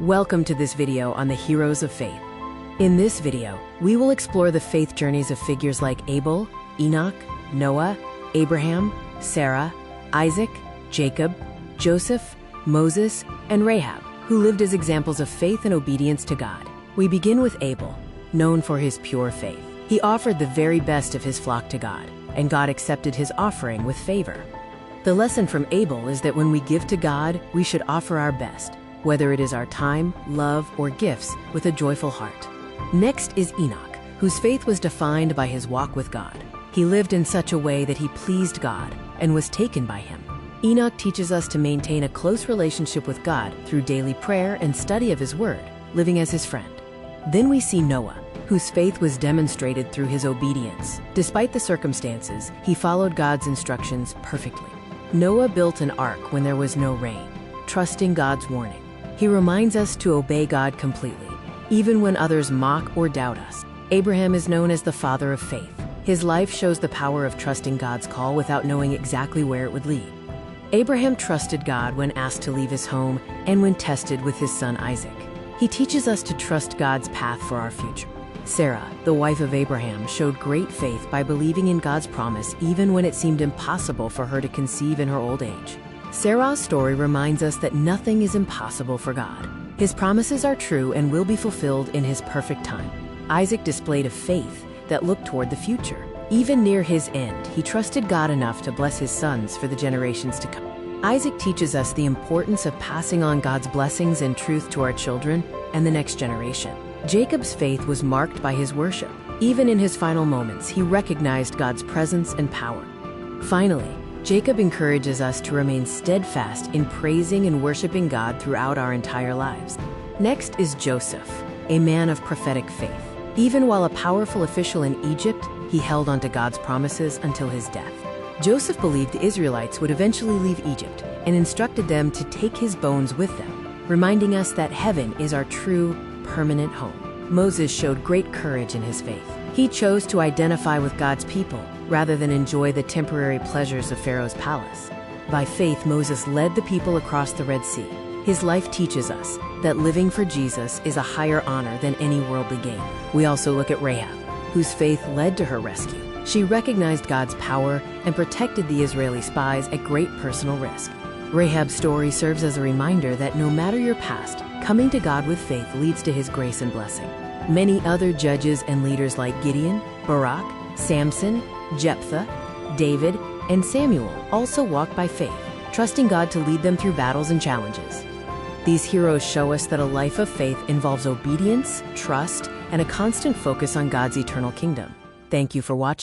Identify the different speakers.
Speaker 1: Welcome to this video on the heroes of faith. In this video, we will explore the faith journeys of figures like Abel, Enoch, Noah, Abraham, Sarah, Isaac, Jacob, Joseph, Moses, and Rahab, who lived as examples of faith and obedience to God. We begin with Abel, known for his pure faith. He offered the very best of his flock to God, and God accepted his offering with favor. The lesson from Abel is that when we give to God, we should offer our best, whether it is our time, love, or gifts, with a joyful heart. Next is Enoch, whose faith was defined by his walk with God. He lived in such a way that he pleased God and was taken by him. Enoch teaches us to maintain a close relationship with God through daily prayer and study of his word, living as his friend. Then we see Noah, whose faith was demonstrated through his obedience. Despite the circumstances, he followed God's instructions perfectly. Noah built an ark when there was no rain, trusting God's warning. He reminds us to obey God completely, even when others mock or doubt us. Abraham is known as the father of faith. His life shows the power of trusting God's call without knowing exactly where it would lead. Abraham trusted God when asked to leave his home and when tested with his son Isaac. He teaches us to trust God's path for our future. Sarah, the wife of Abraham, showed great faith by believing in God's promise even when it seemed impossible for her to conceive in her old age. Sarah's story reminds us that nothing is impossible for God. His promises are true and will be fulfilled in his perfect time. Isaac displayed a faith that looked toward the future. Even near his end, he trusted God enough to bless his sons for the generations to come. Isaac teaches us the importance of passing on God's blessings and truth to our children and the next generation. Jacob's faith was marked by his worship. Even in his final moments, he recognized God's presence and power. Finally, Jacob encourages us to remain steadfast in praising and worshiping God throughout our entire lives. Next is Joseph, a man of prophetic faith. Even while a powerful official in Egypt, he held on to God's promises until his death. Joseph believed the Israelites would eventually leave Egypt and instructed them to take his bones with them, reminding us that heaven is our true, permanent home. Moses showed great courage in his faith. He chose to identify with God's people rather than enjoy the temporary pleasures of Pharaoh's palace. By faith, Moses led the people across the Red Sea. His life teaches us that living for Jesus is a higher honor than any worldly gain. We also look at Rahab, whose faith led to her rescue. She recognized God's power and protected the Israeli spies at great personal risk. Rahab's story serves as a reminder that no matter your past, coming to God with faith leads to his grace and blessing. Many other judges and leaders like Gideon, Barak, Samson, Jephthah, David, and Samuel also walked by faith, trusting God to lead them through battles and challenges. These heroes show us that a life of faith involves obedience, trust, and a constant focus on God's eternal kingdom. Thank you for watching.